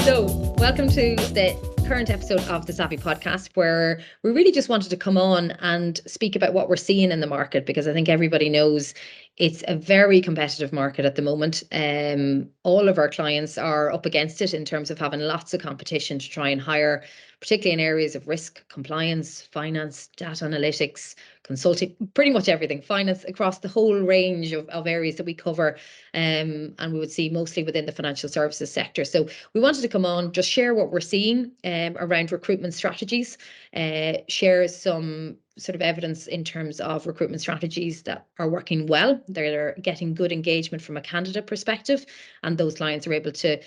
So, welcome to the current episode of the Savvi podcast, where we really just wanted to come on and speak about what we're seeing in the market, because I think everybody knows it's a very competitive market at the moment. All of our clients are up against it in terms of having lots of competition to try and hire, particularly in areas of risk, compliance, finance, data analytics, consulting, pretty much everything, finance across the whole range of areas that we cover. And we would see mostly within the financial services sector. So we wanted to come on, just share what we're seeing around recruitment strategies, share some sort of evidence in terms of recruitment strategies that are working well. They're getting good engagement from a candidate perspective, and those clients are able to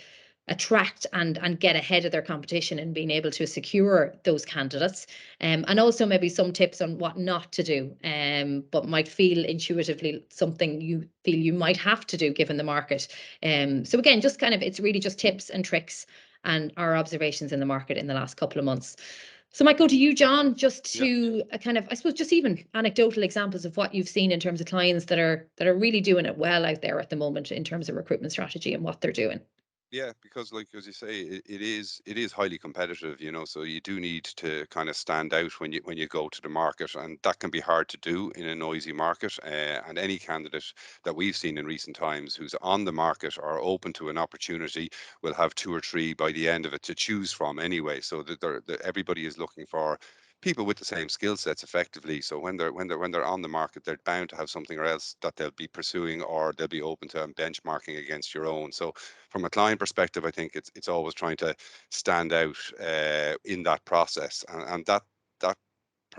attract and get ahead of their competition and being able to secure those candidates, and also maybe some tips on what not to do, but might feel intuitively something you feel you might have to do given the market. So again, just kind of, it's really just tips and tricks and our observations in the market in the last couple of months. So I might go to you, John, just to kind of, I suppose, just even anecdotal examples of what you've seen in terms of clients that are really doing it well out there at the moment in terms of recruitment strategy and what they're doing. Yeah, because like as you say, it is highly competitive, so you do need to kind of stand out when you go to the market, and that can be hard to do in a noisy market. And any candidate that we've seen in recent times who's on the market or open to an opportunity will have two or three by the end of it to choose from anyway. So that everybody is looking for people with the same skill sets effectively. So when they're on the market, they're bound to have something or else that they'll be pursuing, or they'll be open to benchmarking against your own. So from a client perspective, I think it's always trying to stand out in that process, and that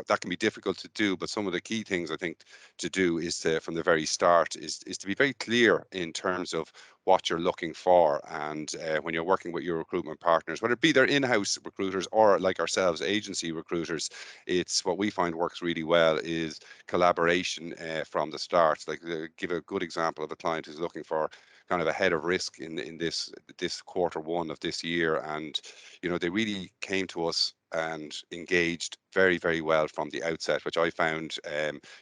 that can be difficult to do. But some of the key things I think to do is to, from the very start, is to be very clear in terms of what you're looking for. And when you're working with your recruitment partners, whether it be their in-house recruiters or like ourselves, agency recruiters, it's what we find works really well is collaboration from the start. Like give a good example of a client who's looking for kind of a head of risk in this quarter one of this year, and they really came to us and engaged very, very well from the outset, which I found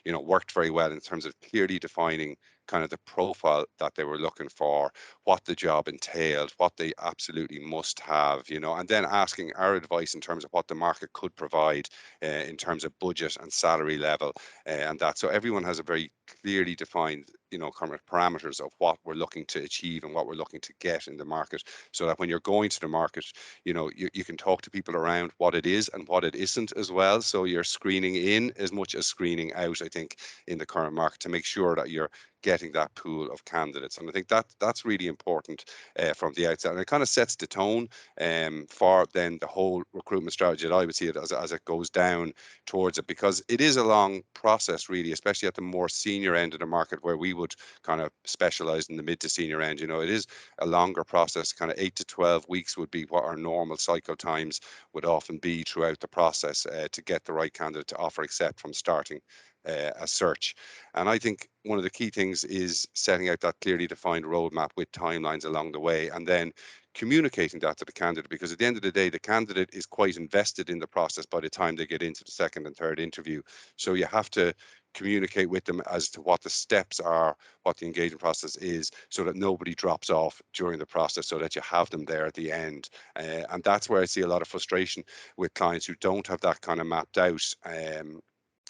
worked very well in terms of clearly defining kind of the profile that they were looking for, what the job entailed, what they absolutely must have, and then asking our advice in terms of what the market could provide in terms of budget and salary level, and that. So everyone has a very clearly defined, kind of parameters of what we're looking to achieve and what we're looking to get in the market, so that when you're going to the market, you can talk to people around what it is and what it isn't as well. So you're screening in as much as screening out, I think, in the current market, to make sure that you're getting that pool of candidates. And I think that's really important from the outset, and it kind of sets the tone for then the whole recruitment strategy that I would see it as it goes down towards it, because it is a long process really, especially at the more senior end of the market, where we would kind of specialize in the mid to senior end. It is a longer process, kind of 8 to 12 weeks would be what our normal cycle times would often be throughout the process to get the right candidate to offer accept from starting a search. And I think one of the key things is setting out that clearly defined roadmap with timelines along the way, and then communicating that to the candidate, because at the end of the day, the candidate is quite invested in the process by the time they get into the second and third interview. So you have to communicate with them as to what the steps are, what the engagement process is, so that nobody drops off during the process, so that you have them there at the end. And that's where I see a lot of frustration with clients who don't have that kind of mapped out.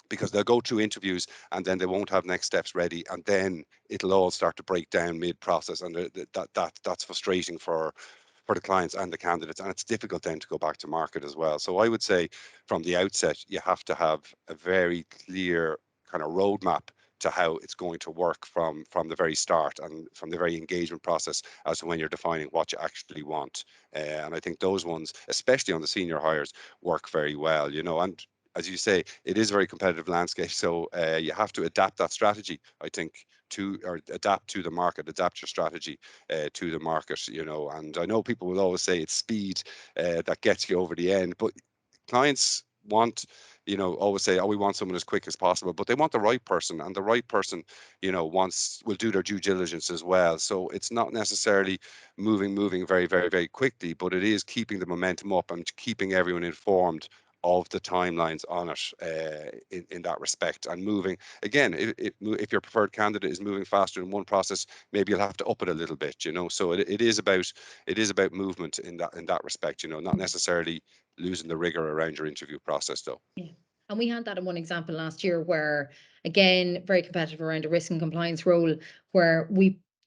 Because they'll go through interviews and then they won't have next steps ready, and then it'll all start to break down mid-process, and that's frustrating for the clients and the candidates, and it's difficult then to go back to market as well. So I would say from the outset, you have to have a very clear kind of roadmap to how it's going to work from the very start, and from the very engagement process, as to when you're defining what you actually want. And I think those ones, especially on the senior hires, work very well, and as you say, it is a very competitive landscape. So you have to adapt that strategy, I think, or adapt to the market, adapt your strategy to the market, And I know people will always say it's speed that gets you over the end, but clients want, always say, oh, we want someone as quick as possible, but they want the right person, and the right person, will do their due diligence as well. So it's not necessarily moving very, very, very quickly, but it is keeping the momentum up and keeping everyone informed of the timelines on it in that respect, and moving again. If your preferred candidate is moving faster in one process, maybe you'll have to up it a little bit, so it is about movement in that respect, not necessarily losing the rigor around your interview process though. Yeah. And we had that in one example last year where, again, very competitive around a risk and compliance role, where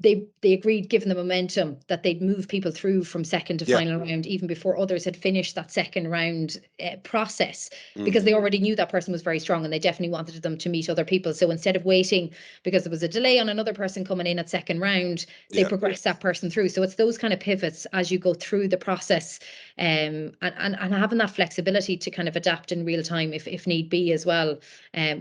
they agreed, given the momentum, that they'd move people through from second to Yeah. final round even before others had finished that second round process, because Mm. they already knew that person was very strong and they definitely wanted them to meet other people. So instead of waiting because there was a delay on another person coming in at second round, they Yeah. progressed that person through. So it's those kind of pivots as you go through the process, and having that flexibility to kind of adapt in real time if need be as well,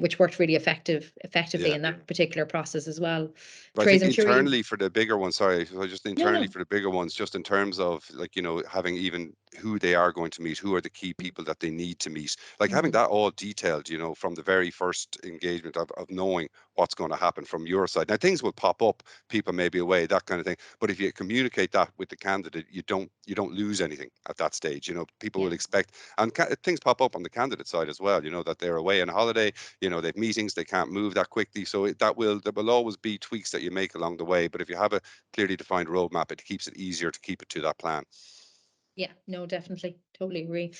which worked really effectively Yeah. in that particular process as well. But I Therese, think I'm sure you. internally for the bigger ones, sorry, so just No, internally no. for the bigger ones, just in terms of like, having even who they are going to meet, who are the key people that they need to meet, like having Mhm. that all detailed, from the very first engagement of knowing what's going to happen from your side. Now things will pop up, people may be away, that kind of thing. But if you communicate that with the candidate, you don't lose anything at that stage. People Yeah. will expect, and things pop up on the candidate side as well, that they're away on holiday, they've meetings, they can't move that quickly. So there will always be tweaks that you make along the way. But if you have a clearly defined roadmap, it keeps it easier to keep it to that plan. Yeah, no, definitely. Totally agree.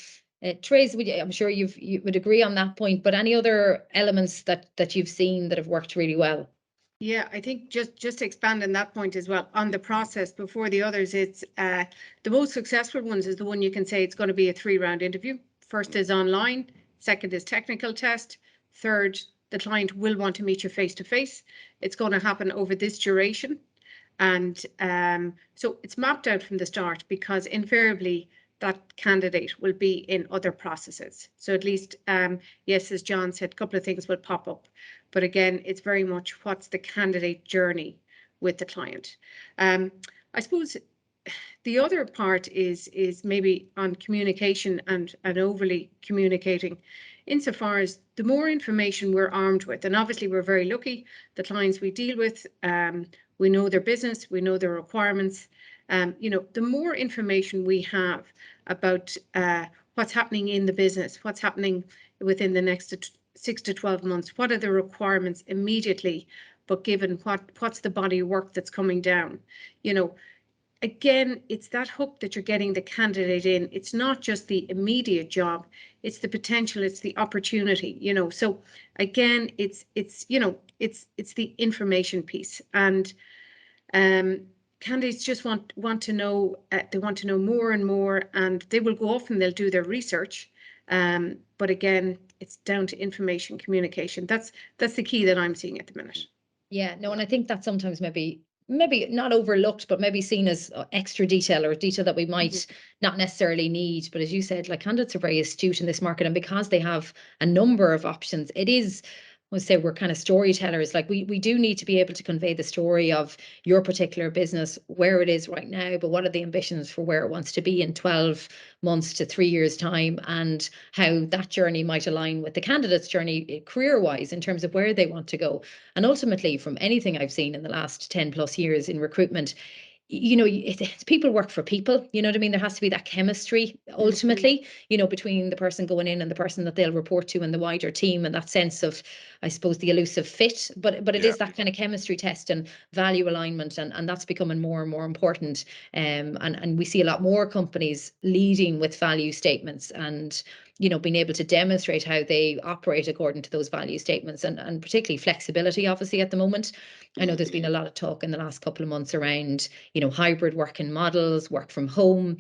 Therese, I'm sure you would agree on that point, but any other elements that you've seen that have worked really well? Yeah, I think just to expand on that point as well, on the process before the others, it's the most successful ones is the one you can say it's going to be a 3-round interview. First is online, second is technical test, third, the client will want to meet you face to face. It's going to happen over this duration. And so it's mapped out from the start, because invariably that candidate will be in other processes. So at least, yes, as John said, a couple of things will pop up. But again, it's very much what's the candidate journey with the client. I suppose the other part is maybe on communication and overly communicating, insofar as the more information we're armed with, and obviously we're very lucky, the clients we deal with, we know their business, we know their requirements. The more information we have about what's happening in the business, what's happening within the next 6 to 12 months, what are the requirements immediately, but given what's the body of work that's coming down, again, it's that hook that you're getting the candidate in. It's not just the immediate job, it's the potential, it's the opportunity, So again, it's the information piece. And candidates just want to know, they want to know more and more, and they will go off and they'll do their research. But again, it's down to information communication. That's the key that I'm seeing at the minute. Yeah, no, and I think that sometimes maybe not overlooked, but maybe seen as extra detail, or detail that we might not necessarily need. But as you said, like, candidates are very astute in this market, and because they have a number of options, it is, I would say, we're kind of storytellers. Like, we do need to be able to convey the story of your particular business, where it is right now, but what are the ambitions for where it wants to be in 12 months to 3 years time, and how that journey might align with the candidate's journey career wise in terms of where they want to go. And ultimately, from anything I've seen in the last 10 plus years in recruitment, it's people work for people. You know what I mean? There has to be that chemistry ultimately, between the person going in and the person that they'll report to and the wider team, and that sense of, I suppose, the elusive fit. But it Yeah. is that kind of chemistry test and value alignment, and that's becoming more and more important. And we see a lot more companies leading with value statements, and being able to demonstrate how they operate according to those value statements, and particularly flexibility, obviously, at the moment. I know there's been a lot of talk in the last couple of months around, hybrid working models, work from home.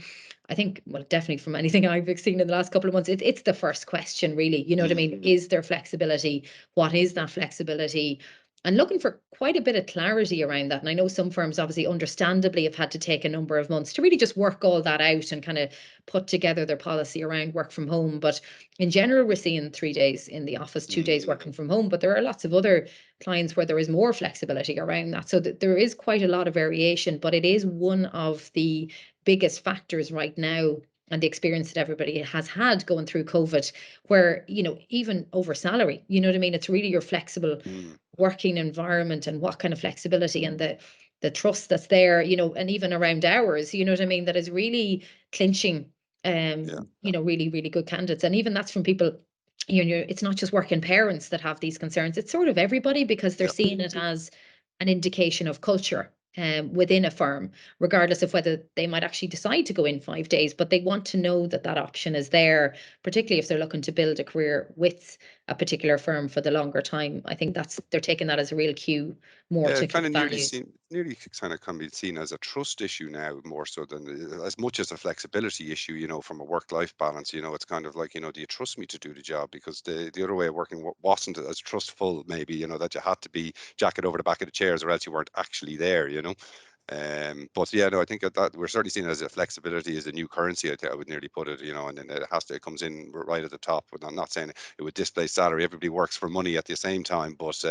I think, well, definitely from anything I've seen in the last couple of months, it's the first question, really. You know what I mean? Is there flexibility? What is that flexibility? And looking for quite a bit of clarity around that. And I know some firms, obviously, understandably, have had to take a number of months to really just work all that out and kind of put together their policy around work from home. But in general, we're seeing 3 days in the office, 2 days working from home. But there are lots of other clients where there is more flexibility around that. So there is quite a lot of variation, but it is one of the biggest factors right now, and the experience that everybody has had going through COVID, where, even over salary, you know what I mean? It's really your flexible working environment, and what kind of flexibility, and the trust that's there, and even around hours, you know what I mean? That is really clinching you know, really, really good candidates. And even that's from people, you know, it's not just working parents that have these concerns. It's sort of everybody, because they're seeing it as an indication of culture within a firm, regardless of whether they might actually decide to go in 5 days, but they want to know that that option is there, particularly if they're looking to build a career with a particular firm for the longer time. I think they're taking that as a real cue more to kind of nearly values. nearly kind of can be seen as a trust issue now, more so than as much as a flexibility issue, you know, from a work-life balance. You know, it's kind of like, you know, do you trust me to do the job? Because the other way of working wasn't as trustful, maybe, you know, that you had to be jacket over the back of the chairs or else you weren't actually there, you know. But yeah, no, I think that we're certainly seeing it as a flexibility as a new currency. I would nearly put it, you know, and then it comes in right at the top. But I'm not saying it would displace salary. Everybody works for money at the same time, but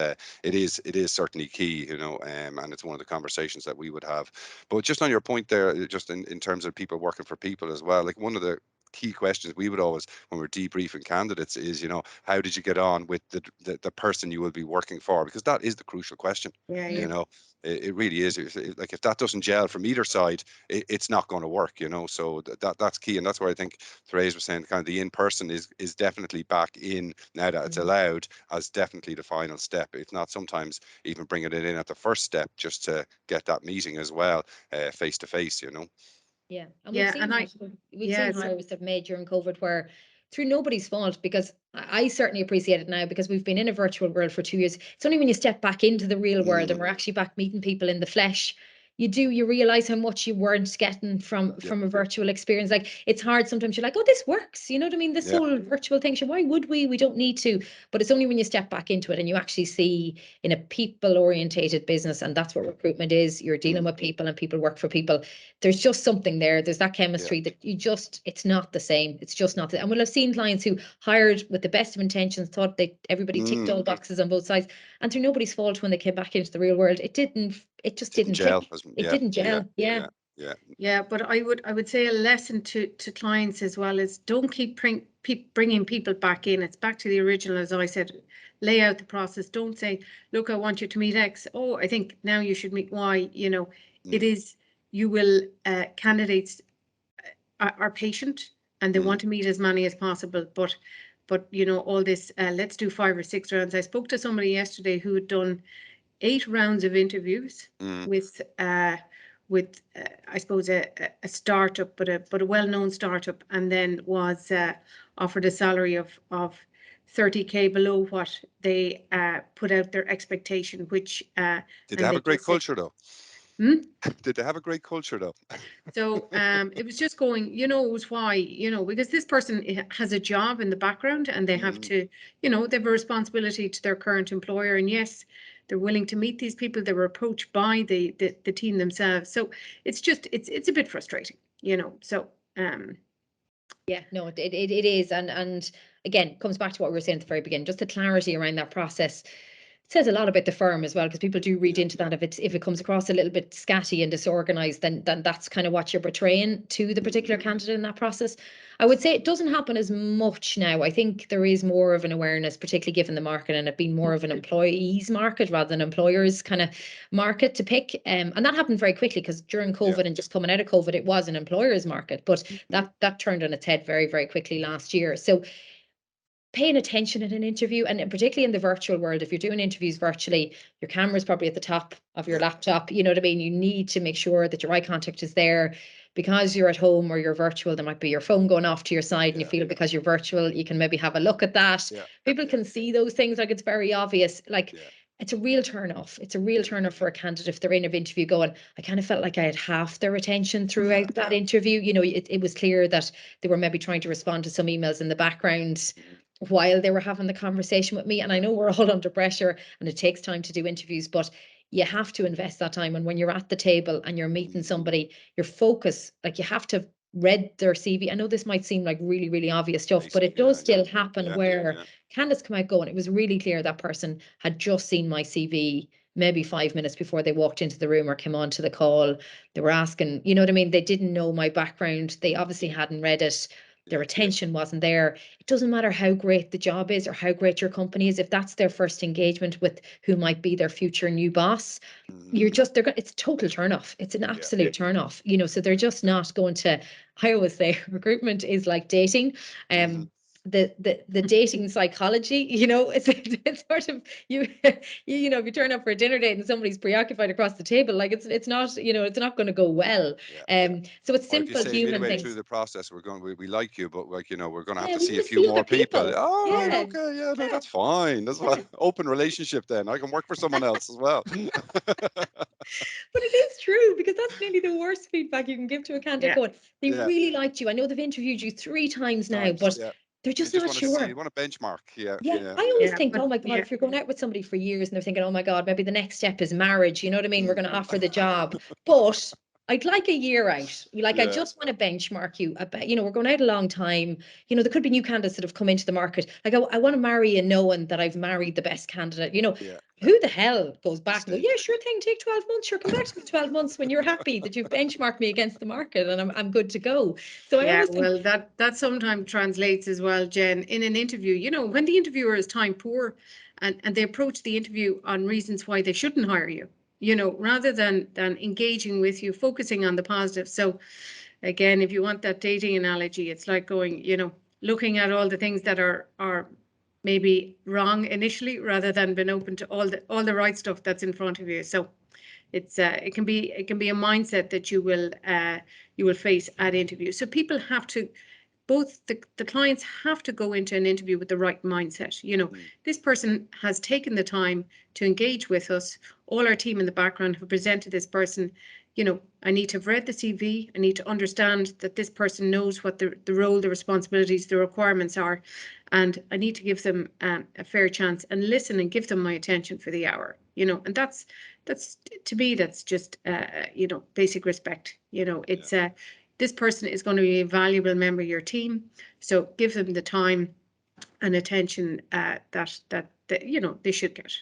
it is certainly key, you know, and it's one of the conversations that we would have. But just on your point there, just in terms of people working for people as well, like one of the key questions we would always, when we're debriefing candidates, is, you know, how did you get on with the person you will be working for? Because that is the crucial question. You know, it really is. If that doesn't gel from either side, it's not going to work, you know. So that's key, and that's why I think Therese was saying kind of the in-person is definitely back in now that it's allowed, as definitely the final step. If not, sometimes even bringing it in at the first step just to get that meeting as well, face to face, you know. Yeah, and we've seen hires that made during COVID where, through nobody's fault, because I certainly appreciate it now, because we've been in a virtual world for 2 years. It's only when you step back into the real world and we're actually back meeting people in the flesh, you realize how much you weren't getting from a virtual experience. Like, it's hard sometimes. You're like, oh, this works. You know what I mean? This whole virtual thing. So why would we? We don't need to. But it's only when you step back into it and you actually see, in a people-orientated business, and that's what recruitment is. You're dealing with people and people work for people. There's just something there. There's that chemistry that it's not the same. It's just not. And we'll have seen clients who hired with the best of intentions, thought everybody ticked all boxes on both sides, and through nobody's fault, when they came back into the real world, it just didn't gel. click. It didn't gel. Yeah, but I would say a lesson to clients as well is, don't keep bringing people back in. It's back to the original, as I said, lay out the process. Don't say, look, I want you to meet X. Oh, I think now you should meet Y. You know, it is, you will, candidates are patient and they want to meet as many as possible. But you know, all this, let's do 5 or 6 rounds. I spoke to somebody yesterday who had done 8 rounds of interviews with I suppose a startup, but a well-known startup, and then was offered a salary of 30K below what they put out their expectation, which did they have a great culture though? Did they have a great culture though? So it was just going, you know, it was why, you know, because this person has a job in the background and they have to, you know, they have a responsibility to their current employer. And yes, they're willing to meet these people. They were approached by the team themselves. So it's just, it's a bit frustrating, you know. So yeah, no, it is. And again, comes back to what we were saying at the very beginning, just the clarity around that process. It says a lot about the firm as well, because people do read into that. If it comes across a little bit scatty and disorganized, then that's kind of what you're portraying to the particular candidate in that process. I would say it doesn't happen as much now. I think there is more of an awareness, particularly given the market, and it being more of an employees market rather than employers kind of market to pick. And that happened very quickly, because during COVID and just coming out of COVID, it was an employers market, but that turned on its head very, very quickly last year. So paying attention in an interview, and particularly in the virtual world, if you're doing interviews virtually, your camera's probably at the top of your laptop. You know what I mean? You need to make sure that your eye contact is there, because you're at home or you're virtual. There might be your phone going off to your side, and you feel, because you're virtual, you can maybe have a look at that. People can see those things. Like, it's very obvious. Like, it's a real turn off. It's a real turn off for a candidate if they're in an interview going, I kind of felt like I had half their attention throughout that interview. You know, it was clear that they were maybe trying to respond to some emails in the background while they were having the conversation with me. And I know we're all under pressure and it takes time to do interviews, but you have to invest that time. And when you're at the table and you're meeting somebody, your focus, like, you have to have read their CV. I know this might seem like really, really obvious stuff, but it does still happen where candidates come out going, it was really clear that person had just seen my CV maybe 5 minutes before they walked into the room or came on to the call. They were asking, you know what I mean? They didn't know my background. They obviously hadn't read it. their Yeah. retention wasn't there. It doesn't matter how great the job is or how great your company is. If that's their first engagement with who might be their future new boss, Mhm. it's a total turn off. It's an Yeah. absolute turn off, so they're just not going to. I always say recruitment is like dating. Mhm. The dating psychology, it's sort of if you turn up for a dinner date and somebody's preoccupied across the table, like it's not, it's not going to go well. Yeah. So it's Or if you simple say human midway through things. the process, we like you, but like, we're going to have Yeah, to we see want a to few see more other people. people. Oh, right. Yeah. Okay. Yeah. No, Yeah. that's fine. That's fine. Open relationship then. I can work for someone else as well. But it is true, because that's nearly the worst feedback you can give to a candidate. Yeah. Going, they Yeah. really liked you. I know they've interviewed you 3 times now, Times. but Yeah. they're You just just not want to see, you sure. want to benchmark. Yeah. Yeah, Yeah. I Yeah. always Yeah, think, but oh my God, yeah, if you're going out with somebody for years and they're thinking, oh my God, maybe the next step is marriage, you know what I mean? We're Mm. going to offer the job. But I'd like a year out. Like, I Yeah. just want to benchmark you. We're going out a long time. There could be new candidates that have come into the market. Like, I want to marry you knowing that I've married the best candidate. Yeah. Who the hell goes back and go, Stay. yeah, sure thing, take 12 months. Sure, come back to me in 12 months when you're happy that you've benchmarked me against the market and I'm good to go. So I yeah. always think, Well, that sometimes translates as well, Jen, in an interview. When the interviewer is time poor, and they approach the interview on reasons why they shouldn't hire you. Rather than engaging with you, focusing on the positive. So again, if you want that dating analogy, it's like going, looking at all the things that are maybe wrong initially, rather than being open to all the right stuff that's in front of you. So it can be a mindset that you will face at interview. So people have to, both the clients have to go into an interview with the right mindset. Mm. This person has taken the time to engage with us. All our team in the background have presented this person. I need to have read the CV. I need to understand that this person knows what the role, the responsibilities, the requirements are, and I need to give them a fair chance and listen and give them my attention for the hour. And that's to me, that's just basic respect. Yeah. It's this person is going to be a valuable member of your team, so give them the time and attention that they should get.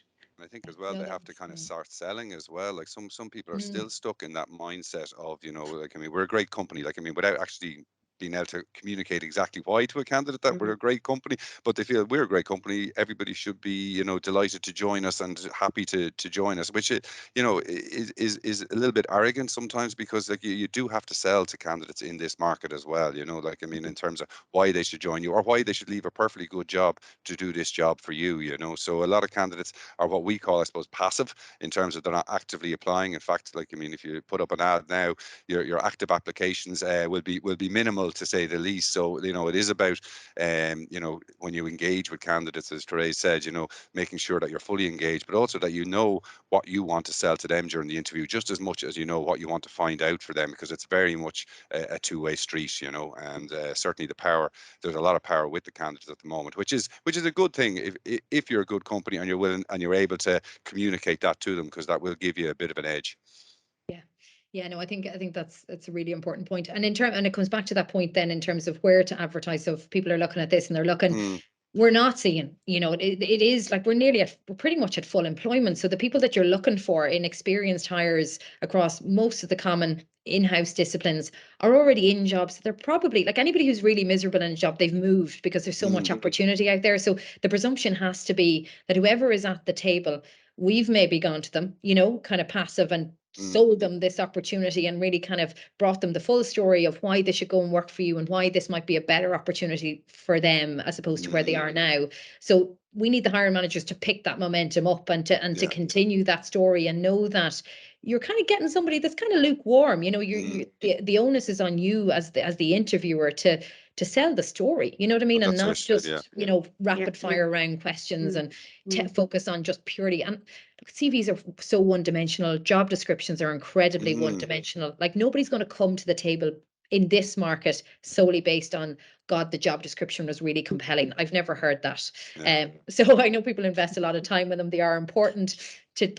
I think as well no, they have to that's, kind of start selling as well. Like some people are mm, still stuck in that mindset of, like, I mean, we're a great company. Like, I mean, without actually being able to communicate exactly why to a candidate that we're a great company, but they feel we're a great company. Everybody should be, delighted to join us and happy to join us, which is a little bit arrogant sometimes, because like you do have to sell to candidates in this market as well. Like, I mean, in terms of why they should join you or why they should leave a perfectly good job to do this job for you. So a lot of candidates are what we call, I suppose, passive, in terms of they're not actively applying. In fact, like, I mean, if you put up an ad now, your active applications will be minimal, to say the least. So it is about when you engage with candidates, as Therese said, making sure that you're fully engaged, but also that you know what you want to sell to them during the interview, just as much as you know what you want to find out for them, because it's very much a two-way street. And certainly there's a lot of power with the candidates at the moment, which is a good thing if you're a good company and you're willing and you're able to communicate that to them, because that will give you a bit of an edge. yeah, no, I think that's a really important point. And and it comes back to that point then in terms of where to advertise. So if people are looking at this and they're looking, Mm, we're not seeing, it is like we're pretty much at full employment. So the people that you're looking for in experienced hires across most of the common in-house disciplines are already in jobs. They're probably, like, anybody who's really miserable in a job, they've moved because there's so much opportunity out there. So the presumption has to be that whoever is at the table, we've maybe gone to them, kind of passive, and mm, sold them this opportunity and really kind of brought them the full story of why they should go and work for you and why this might be a better opportunity for them as opposed to where they are now. So we need the hiring managers to pick that momentum up and to yeah. continue that story, and know that you're kind of getting somebody that's kind of lukewarm. The onus is on you as the interviewer to sell the story. You know what I mean? And That's not it. just, Yeah. rapid fire round questions and Mm. focus on just purely. And look, CVs are so one-dimensional. Job descriptions are incredibly one-dimensional. Like, nobody's going to come to the table in this market solely based on, God, the job description was really compelling. I've never heard that. Yeah. So I know people invest a lot of time in them. They are important to,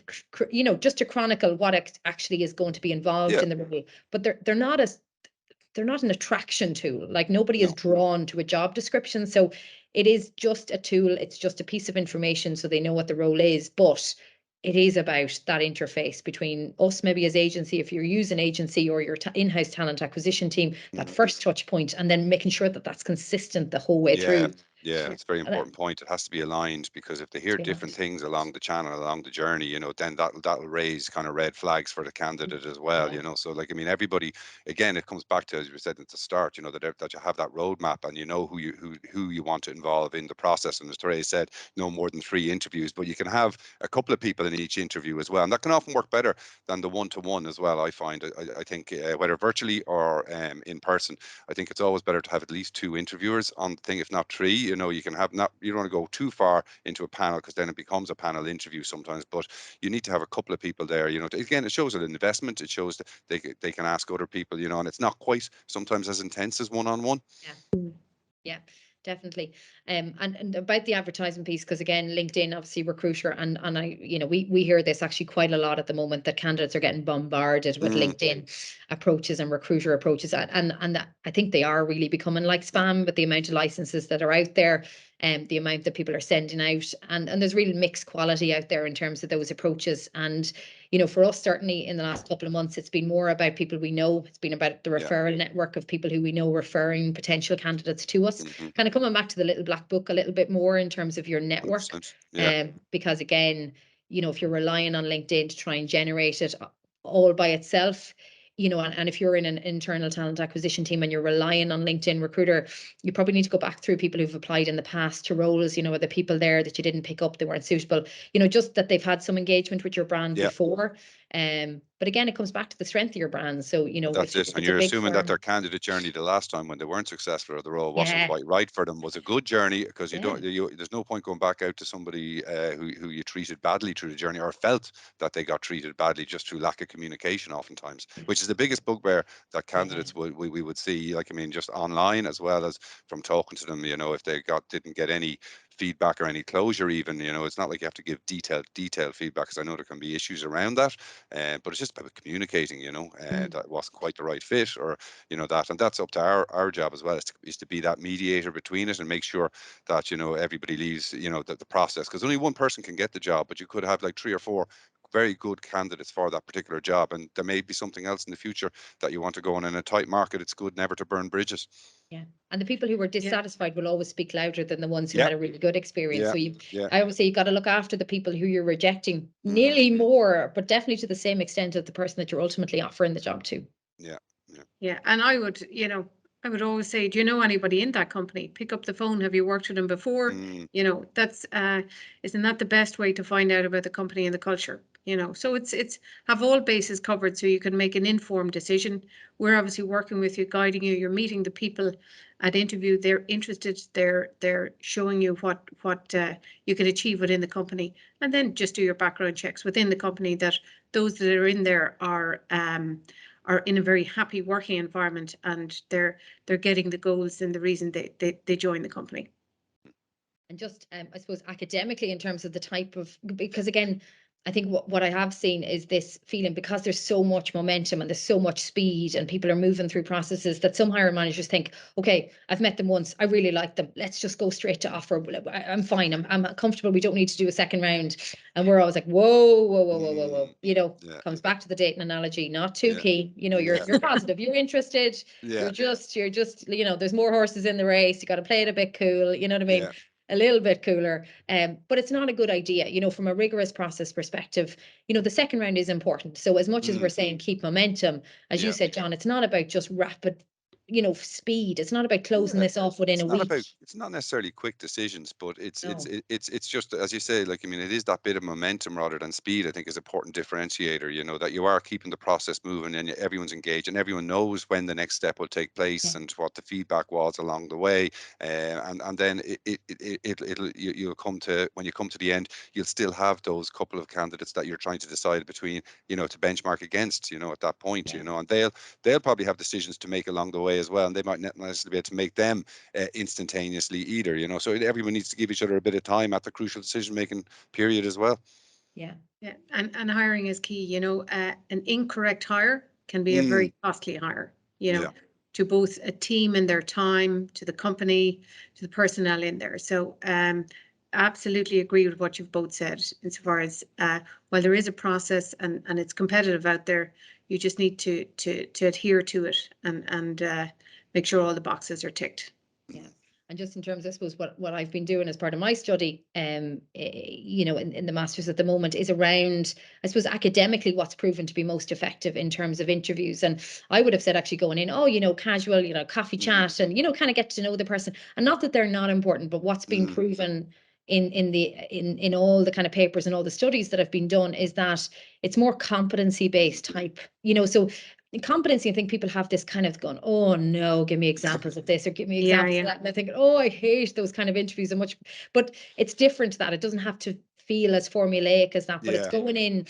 just to chronicle what actually is going to be involved Yeah. in the role. But they're not an attraction tool. Like, nobody is No. drawn to a job description. So it is just a tool. It's just a piece of information so they know what the role is. But it is about that interface between us, maybe as agency, if you're using agency, or your in-house talent acquisition team, that first touch point, and then making sure that that's consistent the whole way through. Yeah, it's a very important point. It has to be aligned, because if they hear different things along the channel, along the journey, you know, then that'll raise kind of red flags for the candidate as well, you know. So like, I mean, everybody, again, it comes back to, as we said at the start, you know, that you have that roadmap, and you know who you want to involve in the process. And as Therese said, no more than 3 interviews, but you can have a couple of people in each interview as well, and that can often work better than the one-to-one as well. I find, I think, whether virtually or in person, I think it's always better to have at least 2 interviewers on the thing, if not 3. You know, you can have, not, you don't want to go too far into a panel, because then it becomes a panel interview sometimes, but you need to have a couple of people there, you know. Again, it shows an investment. It shows that they can ask other people, you know, and it's not quite sometimes as intense as one-on-one. Yeah, definitely. And about the advertising piece, because again, LinkedIn, obviously recruiter, and I, you know, we hear this actually quite a lot at the moment, that candidates are getting bombarded with LinkedIn approaches and recruiter approaches, and that, I think they are really becoming like spam with the amount of licenses that are out there, and the amount that people are sending out, and there's really mixed quality out there in terms of those approaches. And you know, for us, certainly in the last couple of months, it's been more about people we know. It's been about the referral network of people who we know referring potential candidates to us. Kind of coming back to the little black book a little bit more in terms of your network. Because again, you know, if you're relying on LinkedIn to try and generate it all by itself, you know, and if you're in an internal talent acquisition team and you're relying on LinkedIn Recruiter, you probably need to go back through people who've applied in the past to roles, you know, are the people there that you didn't pick up, they weren't suitable, you know, just that they've had some engagement with your brand before. But again, it comes back to the strength of your brand. So, you know, that's if it. And it's a you're big assuming firm, that their candidate journey the last time when they weren't successful, or the role wasn't quite right for them, was a good journey, because you don't, there's no point going back out to somebody who you treated badly through the journey, or felt that they got treated badly just through lack of communication oftentimes, which is the biggest bugbear that candidates we would see. Like, I mean, just online as well as from talking to them, you know, if they didn't get any feedback or any closure even, you know, it's not like you have to give detailed feedback, because I know there can be issues around that, but it's just about communicating, you know, that wasn't quite the right fit, or, you know, that, and that's up to our job as well, is to be that mediator between it, and make sure that, you know, everybody leaves, you know, the process, because only one person can get the job, but you could have like 3 or 4 very good candidates for that particular job, and there may be something else in the future that you want to go on. In a tight market, it's good never to burn bridges. Yeah, and the people who were dissatisfied will always speak louder than the ones who had a really good experience. So I always say you got to look after the people who you're rejecting, nearly more, but definitely to the same extent of the person that you're ultimately offering the job to. Yeah, and I would, you know, I would always say, do you know anybody in that company? Pick up the phone. Have you worked with them before? You know, that's isn't that the best way to find out about the company and the culture? You know, so it's have all bases covered, so you can make an informed decision. We're obviously working with you, guiding you. You're meeting the people at interview. They're interested. They're showing you what you can achieve within the company, and then just do your background checks within the company, that those that are in there are in a very happy working environment, and they're getting the goals and the reason they join the company. And just, I suppose, academically, in terms of the type of, because again, I think what I have seen is this feeling, because there's so much momentum and there's so much speed and people are moving through processes, that some hiring managers think, okay, I've met them once, I really like them, let's just go straight to offer. I'm fine, I'm comfortable, we don't need to do a second round. And we're always like, whoa. You know, comes back to the dating analogy, not too key. You know, you're positive, you're interested, you're just, you know, there's more horses in the race, you got to play it a bit cool, you know what I mean? A little bit cooler, but it's not a good idea, you know, from a rigorous process perspective. You know, the second round is important. So as much as we're saying keep momentum, as you said, John, it's not about just rapid, you know, speed. It's not about closing this off within a week. It's not necessarily quick decisions, but it's just, as you say, like, I mean, it is that bit of momentum rather than speed, I think, is an important differentiator, you know, that you are keeping the process moving and everyone's engaged and everyone knows when the next step will take place and what the feedback was along the way, and then you'll come to, when you come to the end, you'll still have those couple of candidates that you're trying to decide between, you know, to benchmark against, you know, at that point, you know, and they'll probably have decisions to make along the way as well, and they might not necessarily be able to make them instantaneously either, you know, so everyone needs to give each other a bit of time at the crucial decision making period as well. And hiring is key, you know. An incorrect hire can be a very costly hire, you know, to both a team and their time, to the company, to the personnel in there. So absolutely agree with what you've both said, insofar as while there is a process and it's competitive out there, you just need to adhere to it and make sure all the boxes are ticked. Yeah. And just in terms, I suppose, what I've been doing as part of my study, you know, in the masters at the moment, is around, I suppose, academically what's proven to be most effective in terms of interviews. And I would have said, actually going in, oh, you know, casual, you know, coffee chat, and, you know, kind of get to know the person. And not that they're not important, but what's been proven in all the kind of papers and all the studies that have been done is that it's more competency based type, you know. So in competency, I think people have this kind of going, oh no, give me examples of this or give me examples of that. And I think, oh, I hate those kind of interviews so much. But it's different to that. It doesn't have to feel as formulaic as that, but it's going in,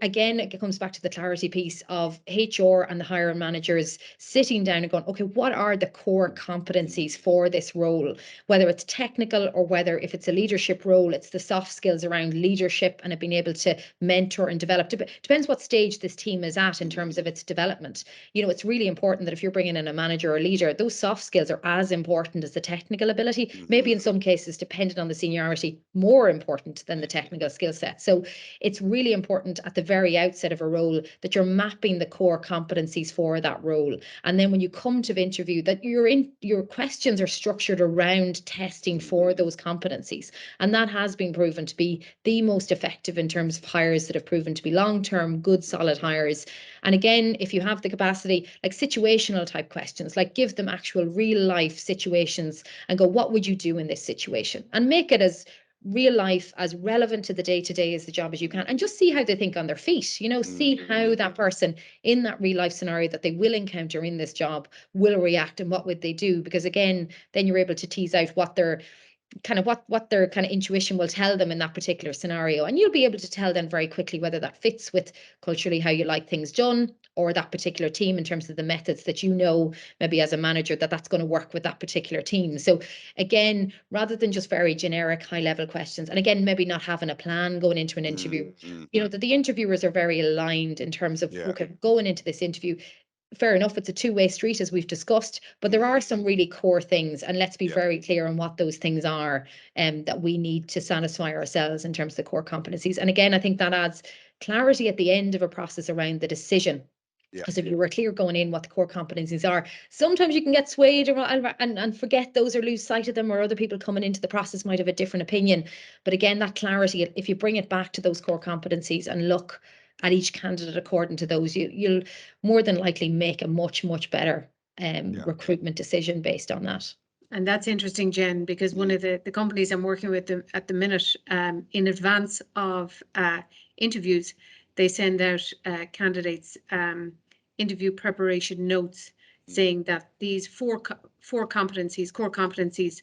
again, it comes back to the clarity piece of HR and the hiring managers sitting down and going, okay, what are the core competencies for this role? Whether it's technical or whether if it's a leadership role, it's the soft skills around leadership and it being able to mentor and develop. Depends what stage this team is at in terms of its development. You know, it's really important that if you're bringing in a manager or a leader, those soft skills are as important as the technical ability, maybe in some cases, depending on the seniority, more important than the technical skill set. So it's really important at the very outset of a role that you're mapping the core competencies for that role. And then when you come to the interview, that your questions are structured around testing for those competencies. And that has been proven to be the most effective in terms of hires that have proven to be long-term, good, solid hires. And again, if you have the capacity, like situational type questions, like give them actual real life situations and go, what would you do in this situation? And make it as real life, as relevant to the day-to-day as the job as you can, and just see how they think on their feet, you know, see how that person in that real life scenario that they will encounter in this job will react and what would they do. Because again, then you're able to tease out what their kind of what their kind of intuition will tell them in that particular scenario, and you'll be able to tell them very quickly whether that fits with culturally how you like things done, or that particular team in terms of the methods that you know maybe as a manager that's going to work with that particular team. So again, rather than just very generic high level questions, and again maybe not having a plan going into an interview, you know, that the interviewers are very aligned in terms of okay, going into this interview, fair enough, it's a two-way street as we've discussed, but there are some really core things, and let's be very clear on what those things are that we need to satisfy ourselves in terms of the core competencies. And again, I think that adds clarity at the end of a process around the decision. Because if you were clear going in what the core competencies are, sometimes you can get swayed and forget those or lose sight of them, or other people coming into the process might have a different opinion. But again, that clarity, if you bring it back to those core competencies and look at each candidate according to those, you'll more than likely make a much better recruitment decision based on that. And that's interesting, Jen, because one of the companies I'm working with at the minute, in advance of interviews, they send out candidates interview preparation notes saying that these four core competencies,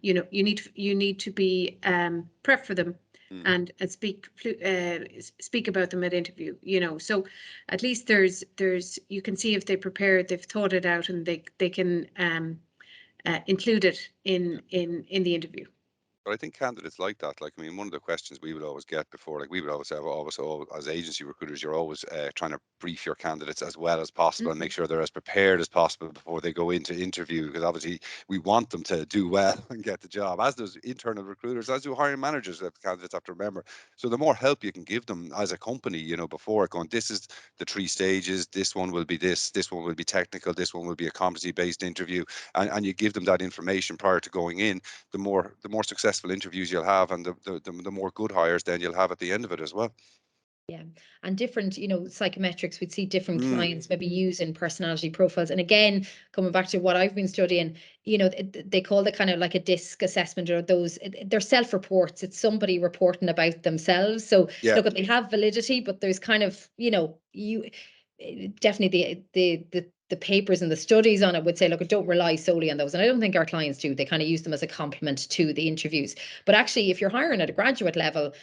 you know, you need to be prep for them and speak about them at interview, you know. So at least there's you can see if they prepared, they've thought it out, and they can include it in the interview. But I think candidates like that. Like, I mean, one of the questions we would always get before, like we would always have, as agency recruiters, you're always trying to brief your candidates as well as possible and make sure they're as prepared as possible before they go into interview, because obviously we want them to do well and get the job, as does internal recruiters, as do hiring managers, that candidates have to remember. So the more help you can give them as a company, you know, before going, this is the 3 stages, this one will be this one will be technical, this one will be a competency-based interview, and you give them that information prior to going in, the more successful interviews you'll have, and the more good hires then you'll have at the end of it as well. Yeah, and different, you know, psychometrics, we'd see different clients maybe using personality profiles. And again, coming back to what I've been studying, you know, they call it kind of like a DISC assessment, or those, they're self-reports. It's somebody reporting about themselves. So look, they have validity, but there's kind of, you know, you definitely the papers and the studies on it would say, look, don't rely solely on those. And I don't think our clients do. They kind of use them as a complement to the interviews. But actually, if you're hiring at a graduate level,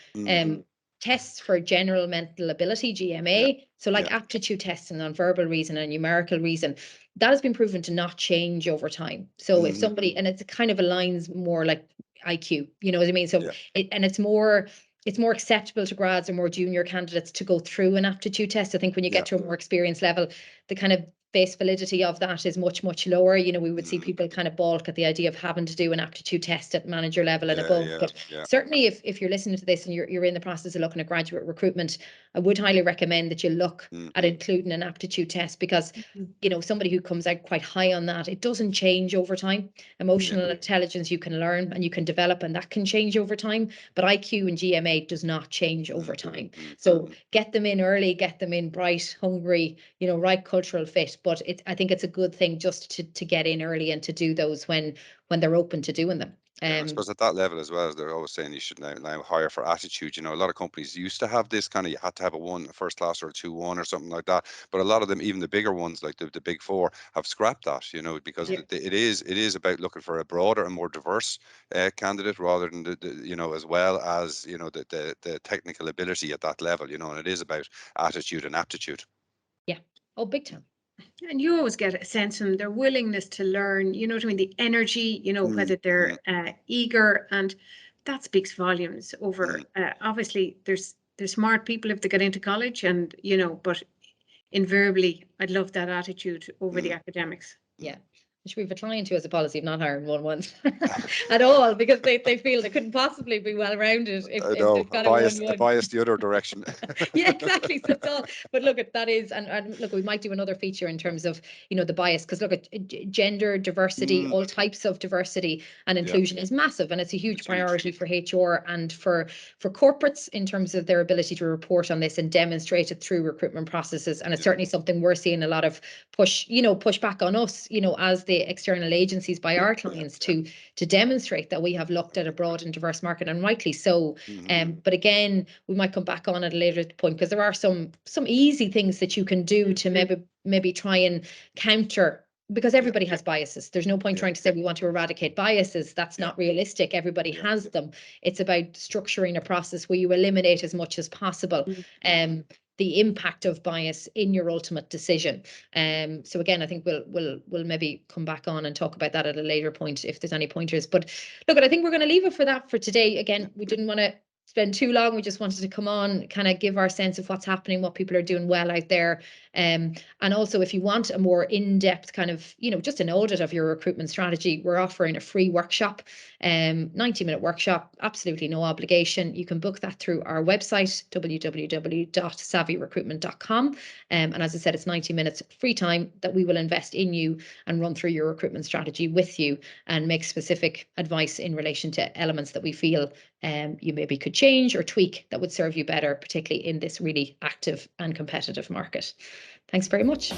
tests for general mental ability, GMA, so like aptitude tests and non-verbal reason and numerical reason, that has been proven to not change over time. So if somebody, and it kind of aligns more like IQ, you know what I mean? So it's more acceptable to grads or more junior candidates to go through an aptitude test. I think when you get to a more experienced level, the kind of face validity of that is much, much lower. You know, we would see people kind of balk at the idea of having to do an aptitude test at manager level and above. But certainly if you're listening to this and you're in the process of looking at graduate recruitment, I would highly recommend that you look at including an aptitude test, because, you know, somebody who comes out quite high on that, it doesn't change over time. Emotional intelligence you can learn and you can develop, and that can change over time. But IQ and GMA does not change over time. So get them in early, get them in bright, hungry, you know, right cultural fit. But I think it's a good thing just to get in early and to do those when they're open to doing them. I suppose at that level as well, as they're always saying, you should now hire for attitude. You know, a lot of companies used to have this kind of, you had to have a first class or a 2-1 or something like that. But a lot of them, even the bigger ones like the big four, have scrapped that. You know, because it is about looking for a broader and more diverse candidate, rather than you know, as well as, you know, the technical ability at that level. You know, and it is about attitude and aptitude. Yeah. Oh, big time. And you always get a sense from their willingness to learn, you know what I mean, the energy, you know, whether they're eager, and that speaks volumes over, obviously there's smart people if they get into college, and, you know, but invariably I'd love that attitude over the academics. Yeah. Which we've a client who has a policy of not hiring one once at all, because they feel they couldn't possibly be well rounded if they've got a 1-1. Bias the other direction. Yeah, exactly. So it's all, but look, that is, and look, we might do another feature in terms of, you know, the bias, because look at gender diversity, all types of diversity and inclusion is massive, and it's a huge priority for HR and for corporates in terms of their ability to report on this and demonstrate it through recruitment processes. And it's certainly something we're seeing a lot of push back on us, you know, as the external agencies by our clients to demonstrate that we have looked at a broad and diverse market, and rightly so. But again, we might come back on at a later point, because there are some easy things that you can do to maybe try and counter, because everybody has biases. There's no point trying to say we want to eradicate biases. That's not realistic. Everybody has them. It's about structuring a process where you eliminate as much as possible the impact of bias in your ultimate decision. So again, I think we'll maybe come back on and talk about that at a later point if there's any pointers. But look, I think we're going to leave it for that for today. Again, we didn't want to spend too long. We just wanted to come on, kind of give our sense of what's happening, what people are doing well out there. And also, if you want a more in-depth kind of, you know, just an audit of your recruitment strategy, we're offering a free workshop, 90-minute workshop, absolutely no obligation. You can book that through our website, www.savvirecruitment.com. And as I said, it's 90 minutes free time that we will invest in you and run through your recruitment strategy with you and make specific advice in relation to elements that we feel you maybe could change or tweak that would serve you better, particularly in this really active and competitive market. Thanks very much.